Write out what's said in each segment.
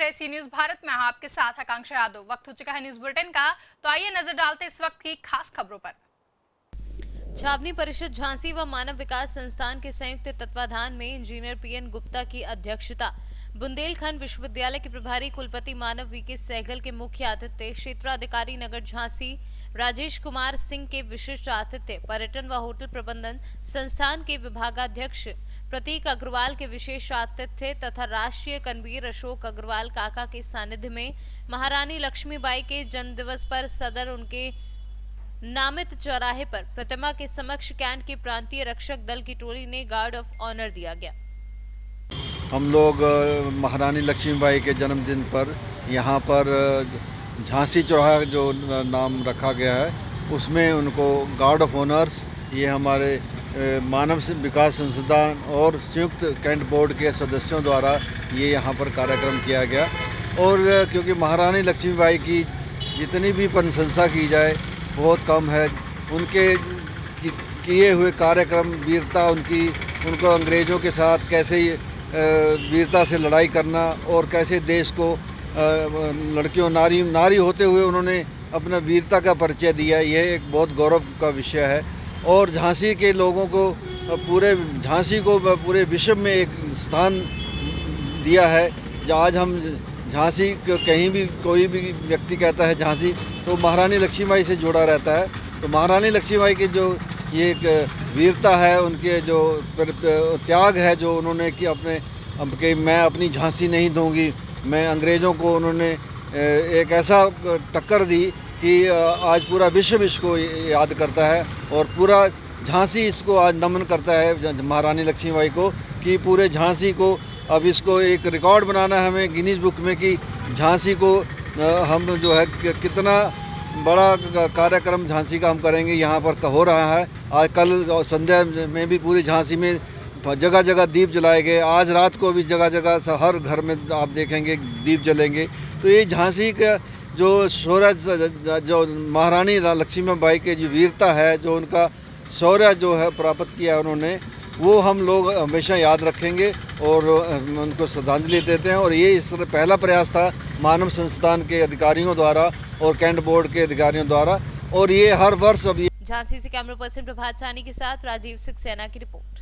रहे सी न्यूज भारत में। आपके साथ आकांक्षा यादव। वक्त हो चुका है न्यूज बुलेटिन का, तो आइए नजर डालते इस वक्त की खास खबरों पर। छावनी परिषद झांसी व मानव विकास संस्थान के संयुक्त तत्वाधान में इंजीनियर पीएन गुप्ता की अध्यक्षता, बुंदेलखंड विश्वविद्यालय के प्रभारी कुलपति मानव वीके सहगल के मुख्य आतिथ्य, क्षेत्राधिकारी नगर झांसी राजेश कुमार सिंह के विशिष्ट आतिथ्य, पर्यटन व होटल प्रबंधन संस्थान के विभागाध्यक्ष प्रतीक अग्रवाल के विशेष आतिथ्य तथा राष्ट्रीय कनवीर अशोक अग्रवाल काका के सानिध्य में महारानी लक्ष्मीबाई के जन्म दिवस पर सदर उनके नामित चौराहे पर प्रतिमा के समक्ष कैंट के प्रांतीय रक्षक दल की टोली ने गार्ड ऑफ ऑनर दिया गया। हम लोग महारानी लक्ष्मीबाई के जन्मदिन पर यहाँ पर झांसी चौराहा जो नाम रखा गया है, उसमें उनको गार्ड ऑफ ऑनर्स, ये हमारे मानव विकास संस्थान और संयुक्त कैंट बोर्ड के सदस्यों द्वारा ये यहाँ पर कार्यक्रम किया गया। और क्योंकि महारानी लक्ष्मीबाई की जितनी भी प्रशंसा की जाए बहुत कम है। उनके किए हुए कार्यक्रम, वीरता उनको अंग्रेज़ों के साथ कैसे वीरता से लड़ाई करना और कैसे देश को लड़कियों नारी होते हुए उन्होंने अपना वीरता का परिचय दिया, यह एक बहुत गौरव का विषय है। और झांसी के लोगों को झांसी को पूरे विश्व में एक स्थान दिया है। आज हम झांसी कहीं भी कोई भी व्यक्ति कहता है झांसी, तो महारानी लक्ष्मीबाई से जुड़ा रहता है। तो महारानी लक्ष्मीबाई की जो ये एक वीरता है, उनके जो त्याग है जो उन्होंने कि कि मैं अपनी झांसी नहीं दूंगी, मैं अंग्रेज़ों को उन्होंने एक ऐसा टक्कर दी कि आज पूरा विश्व इसको याद करता है और पूरा झांसी इसको आज नमन करता है महारानी लक्ष्मीबाई को, कि पूरे झांसी को अब इसको एक रिकॉर्ड बनाना है हमें गिनीज बुक में कि झांसी को हम जो है कितना बड़ा कार्यक्रम झांसी का हम करेंगे। यहाँ पर हो रहा है आज कल और संध्या में भी पूरी झांसी में जगह जगह दीप जलाए गए। आज रात को भी जगह जगह हर घर में आप देखेंगे दीप जलेंगे। तो ये झांसी का जो शौर्य, जो महारानी लक्ष्मीबाई के जो वीरता है, जो उनका शौर्य जो है प्राप्त किया उन्होंने, वो हम लोग हमेशा याद रखेंगे और उनको श्रद्धांजलि देते हैं। और ये इस पहला प्रयास था मानव संस्थान के अधिकारियों द्वारा और कैंट बोर्ड के अधिकारियों द्वारा, और ये हर वर्ष अब ये। झांसी से कैमरा पर्सन प्रभात सानी के साथ राजीव सक्सेना की रिपोर्ट।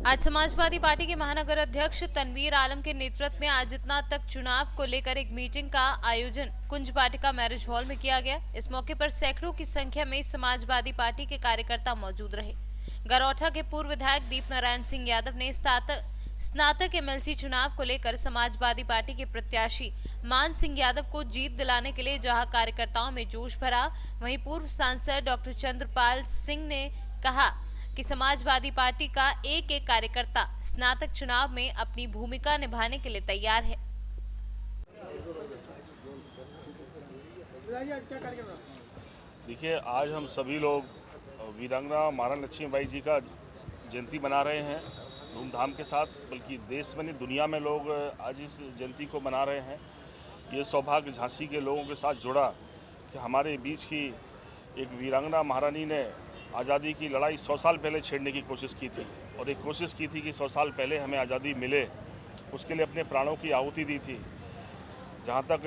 आज समाजवादी पार्टी के महानगर अध्यक्ष तनवीर आलम के नेतृत्व में आज इतना तक चुनाव को लेकर एक मीटिंग का आयोजन कुंज वाटिका मैरिज हॉल में किया गया। इस मौके पर सैकड़ों की संख्या में समाजवादी पार्टी के कार्यकर्ता मौजूद रहे। गरौठा के पूर्व विधायक दीप नारायण सिंह यादव ने स्नातक एमएलसी चुनाव को लेकर समाजवादी पार्टी के प्रत्याशी मान सिंह यादव को जीत दिलाने के लिए जहां कार्यकर्ताओं में जोश भरा, वहीं पूर्व सांसद डॉक्टर चंद्रपाल सिंह ने कहा कि समाजवादी पार्टी का एक एक कार्यकर्ता स्नातक चुनाव में अपनी भूमिका निभाने के लिए तैयार है। देखिए, आज हम सभी लोग वीरांगना महारानी लक्ष्मीबाई जी का जयंती मना रहे हैं धूमधाम के साथ, बल्कि देश में नहीं दुनिया में लोग आज इस जयंती को मना रहे हैं। ये सौभाग्य झांसी के लोगों के साथ जुड़ा कि हमारे बीच की एक वीरांगना महारानी ने आज़ादी की लड़ाई 100 साल पहले छेड़ने की कोशिश की थी, और एक कोशिश की थी कि 100 साल पहले हमें आज़ादी मिले, उसके लिए अपने प्राणों की आहुति दी थी। जहाँ तक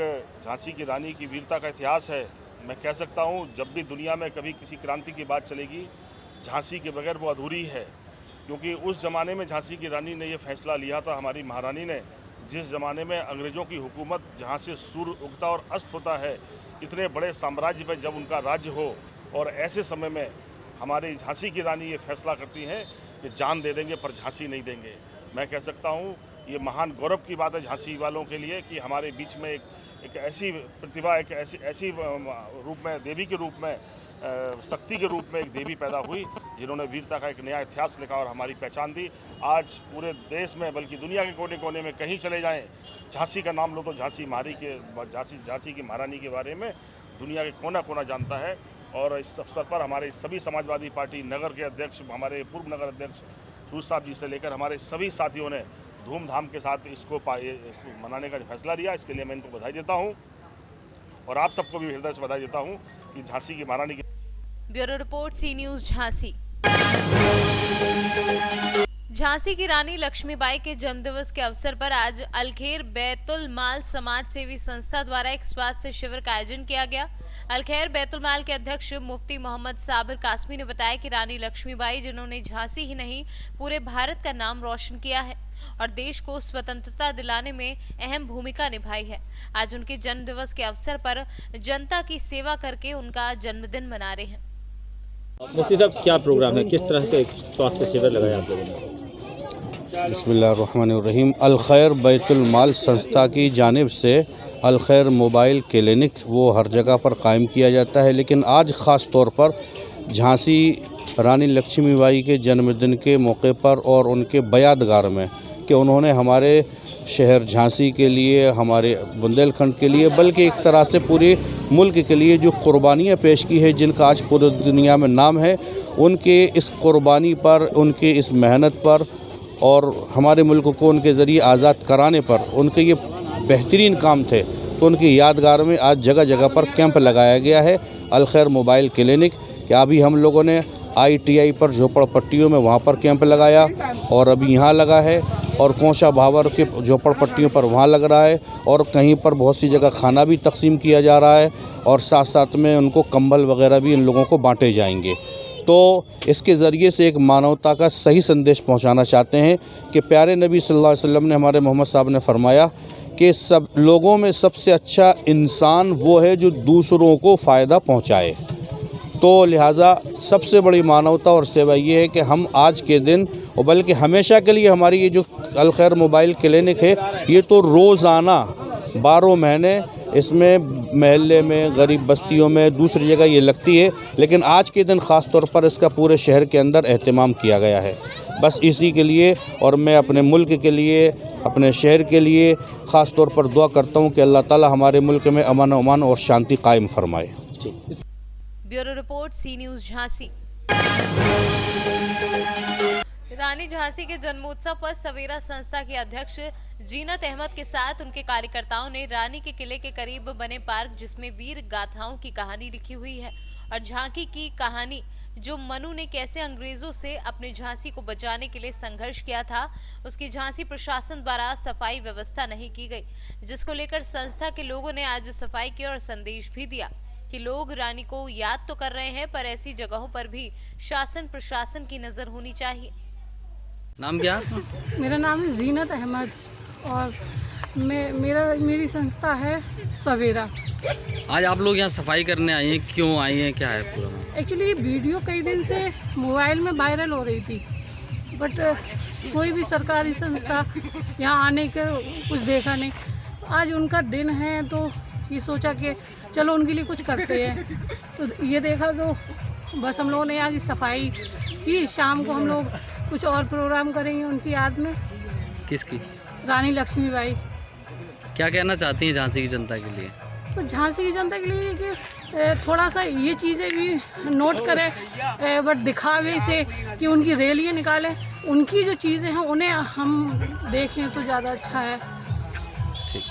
झांसी की रानी की वीरता का इतिहास है, मैं कह सकता हूँ जब भी दुनिया में कभी किसी क्रांति की बात चलेगी, झांसी के बगैर वो अधूरी है। क्योंकि उस ज़माने में झांसी की रानी ने ये फैसला लिया था, हमारी महारानी ने, जिस ज़माने में अंग्रेज़ों की हुकूमत जहाँ से सूर्य उगता और अस्त होता है, इतने बड़े साम्राज्य पर जब उनका राज्य हो, और ऐसे समय में हमारी झांसी की रानी ये फैसला करती हैं कि जान दे देंगे पर झांसी नहीं देंगे। मैं कह सकता हूँ ये महान गौरव की बात है झांसी वालों के लिए कि हमारे बीच में एक ऐसी प्रतिभा, एक ऐसी रूप में, देवी के रूप में, शक्ति के रूप में एक देवी पैदा हुई, जिन्होंने वीरता का एक नया इतिहास लिखा और हमारी पहचान दी। आज पूरे देश में बल्कि दुनिया के कोने कोने में कहीं चले जाएं, झांसी का नाम लो तो झांसी की महारानी के बारे में दुनिया के कोना कोना जानता है। और इस अवसर पर हमारे सभी समाजवादी पार्टी नगर के अध्यक्ष, हमारे पूर्व नगर अध्यक्ष सूद साहब जी से लेकर हमारे सभी साथियों ने धूमधाम के साथ इसको मनाने का फैसला लिया। इसके लिए मैं इनको बधाई देता हूँ और आप सबको भी हृदय से बधाई देता हूँ कि झांसी की महारानी की। ब्यूरो रिपोर्ट, सी न्यूज झांसी। झांसी की रानी लक्ष्मीबाई के जन्मदिवस के अवसर पर आज अलखेर बैतुल माल समाज सेवी संस्था द्वारा एक स्वास्थ्य शिविर का आयोजन किया गया। अलखेर बैतुल माल के अध्यक्ष मुफ्ती मोहम्मद साबिर कासमी ने बताया कि रानी लक्ष्मीबाई, जिन्होंने झांसी ही नहीं पूरे भारत का नाम रोशन किया है और देश को स्वतंत्रता दिलाने में अहम भूमिका निभाई है, आज उनके जन्मदिवस के अवसर पर जनता की सेवा करके उनका जन्मदिन मना रहे हैं। मुफ्ती साहब, क्या प्रोग्राम है, किस तरह का एक स्वास्थ्य शिविर लगाया आप लोगों ने? बिस्मिल्लाहिर्रहमानिर्रहीम। अलखैर बैतुल माल संस्था की जानिब से अलखैर मोबाइल क्लिनिक वो हर जगह पर कायम किया जाता है, लेकिन आज ख़ास तौर पर झांसी रानी लक्ष्मीबाई के जन्मदिन के मौके पर और उनके बयादगार में कि उन्होंने हमारे शहर झांसी के लिए, हमारे बुंदेलखंड के लिए, बल्कि एक तरह से पूरे मुल्क के लिए जो कुर्बानियाँ पेश की है, जिनका आज पूरी दुनिया में नाम है, उनके इस कुर्बानी पर, उनके इस मेहनत पर और हमारे मुल्क को उनके ज़रिए आज़ाद कराने पर उनके ये बेहतरीन काम थे, तो उनकी यादगार में आज जगह जगह पर कैंप लगाया गया है। अलखैर मोबाइल क्लिनिक कि अभी हम लोगों ने ITI पर झोपड़पट्टियों में वहाँ पर कैंप लगाया और अभी यहाँ लगा है, और कोंशा भावर के झोपड़पट्टियों पर वहाँ लग रहा है, और कहीं पर बहुत सी जगह खाना भी तकसीम किया जा रहा है, और साथ साथ में उनको कंबल वगैरह भी इन लोगों को बांटे जाएंगे। तो इसके ज़रिए से एक मानवता का सही संदेश पहुंचाना चाहते हैं कि प्यारे नबी सल्लल्लाहु अलैहि वसल्लम ने, हमारे मोहम्मद साहब ने फरमाया कि सब लोगों में सबसे अच्छा इंसान वो है जो दूसरों को फ़ायदा पहुंचाए। तो लिहाजा सबसे बड़ी मानवता और सेवा ये है कि हम आज के दिन, और बल्कि हमेशा के लिए, हमारी ये जो अलखैर मोबाइल क्लिनिक है, ये तो रोज़ाना 12 महीने इसमें महल्ले में, गरीब बस्तियों में, दूसरी जगह ये लगती है, लेकिन आज के दिन ख़ास तौर पर इसका पूरे शहर के अंदर एहतमाम किया गया है। बस इसी के लिए, और मैं अपने मुल्क के लिए, अपने शहर के लिए ख़ास तौर पर दुआ करता हूँ कि अल्लाह ताला हमारे मुल्क में अमन और शांति कायम फरमाए। ब्यूरो रिपोर्ट, सी न्यूज़ झांसी। रानी झांसी के जन्मोत्सव पर सवेरा संस्था के अध्यक्ष जीनत अहमद के साथ उनके कार्यकर्ताओं ने रानी के किले के करीब बने पार्क, जिसमें वीर गाथाओं की कहानी लिखी हुई है, और झांकी की कहानी जो मनु ने कैसे अंग्रेजों से अपने झांसी को बचाने के लिए संघर्ष किया था, उसकी झांसी प्रशासन द्वारा सफाई व्यवस्था नहीं की गई, जिसको लेकर संस्था के लोगों ने आज सफाई की और संदेश भी दिया कि लोग रानी को याद तो कर रहे हैं, पर ऐसी जगहों पर भी शासन प्रशासन की नजर होनी चाहिए। नाम क्या? मेरा नाम है जीनत अहमद और मेरी संस्था है सवेरा। आज आप लोग यहाँ सफाई करने आए हैं, क्यों आए हैं, क्या है पूरा? एक्चुअली ये वीडियो कई दिन से मोबाइल में वायरल हो रही थी, बट कोई भी सरकारी संस्था यहाँ आने के कुछ देखा नहीं। आज उनका दिन है तो ये सोचा कि चलो उनके लिए कुछ करते हैं, तो ये देखा तो बस हम लोगों ने यहाँ की सफाई की। शाम को हम लोग कुछ और प्रोग्राम करेंगे उनकी याद में। किसकी? रानी लक्ष्मीबाई। क्या कहना चाहती हैं झांसी की जनता के लिए? तो झांसी की जनता के लिए कि थोड़ा सा ये चीज़ें भी नोट करें, बट दिखावे से कि उनकी रैलियाँ निकालें, उनकी जो चीज़ें हैं उन्हें हम देखें तो ज़्यादा अच्छा है। ठीक।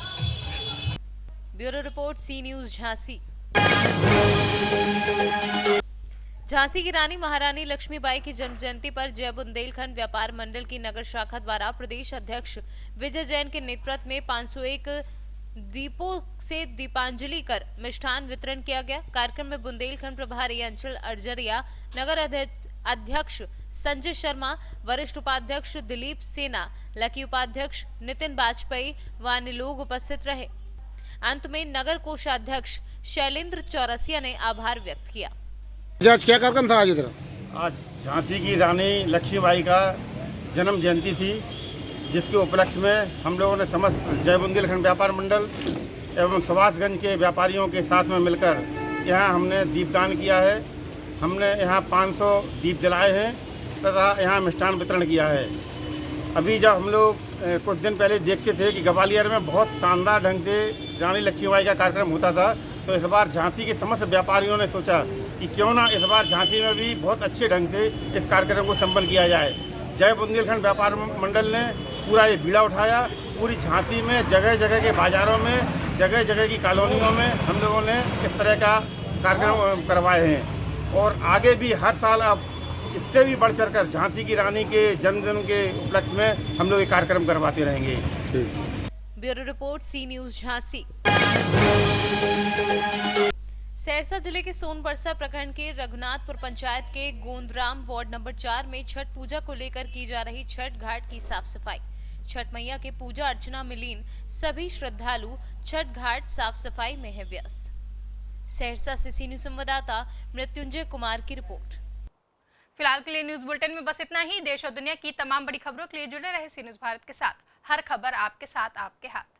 ब्यूरो रिपोर्ट, सी न्यूज़ झांसी। झांसी की रानी महारानी लक्ष्मीबाई की जन्म जयंती पर जय बुंदेलखंड व्यापार मंडल की नगर शाखा द्वारा प्रदेश अध्यक्ष विजय जैन के नेतृत्व में 501 दीपों से दीपांजलि कर मिष्ठान वितरण किया गया। कार्यक्रम में बुंदेलखंड प्रभारी अंचल अर्जरिया, नगर अध्यक्ष संजय शर्मा, वरिष्ठ उपाध्यक्ष दिलीप सेना, लकी उपाध्यक्ष नितिन वाजपेयी व अन्य लोग उपस्थित रहे। अंत में नगर कोषाध्यक्ष शैलेंद्र चौरसिया ने आभार व्यक्त किया। आज क्या कार्यक्रम था? आज इधर आज झांसी की रानी लक्ष्मीबाई का जन्म जयंती थी, जिसके उपलक्ष्य में हम लोगों ने समस्त जय बुंदेलखंड व्यापार मंडल एवं सुभाषगंज के व्यापारियों के साथ में मिलकर यहाँ हमने दीपदान किया है। हमने यहाँ 500 दीप जलाए हैं तथा यहाँ मिष्ठान वितरण किया है। अभी जब हम लोग कुछ दिन पहले देखते थे कि ग्वालियर में बहुत शानदार ढंग से रानी लक्ष्मीबाई का कार्यक्रम होता था, तो इस बार झांसी के समस्त व्यापारियों ने सोचा कि क्यों ना इस बार झांसी में भी बहुत अच्छे ढंग से इस कार्यक्रम को संपन्न किया जाए। जय बुंदेलखंड व्यापार मंडल ने पूरा ये बीड़ा उठाया। पूरी झांसी में जगह जगह के बाज़ारों में, जगह जगह की कॉलोनियों में हम लोगों ने इस तरह का कार्यक्रम करवाए हैं, और आगे भी हर साल अब इससे भी बढ़ चढ़कर झांसी की रानी के जन्मदिन के उपलक्ष्य में हम लोग ये कार्यक्रम करवाते रहेंगे। ब्यूरो रिपोर्ट, सी न्यूज झांसी। सहरसा जिले के सोनबरसा प्रखंड के रघुनाथपुर पंचायत के गोंदराम वार्ड नंबर 4 में छठ पूजा को लेकर की जा रही छठ घाट की साफ सफाई। छठ मैया के पूजा अर्चना में लीन सभी श्रद्धालु छठ घाट साफ सफाई में है व्यस्त। सहरसा से सी न्यूज संवाददाता मृत्युंजय कुमार की रिपोर्ट। फिलहाल के लिए न्यूज बुलेटिन में बस इतना ही। देश और दुनिया की तमाम बड़ी खबरों के लिए जुड़े रहे सी न्यूज भारत के साथ। हर खबर आपके साथ, आपके हाथ।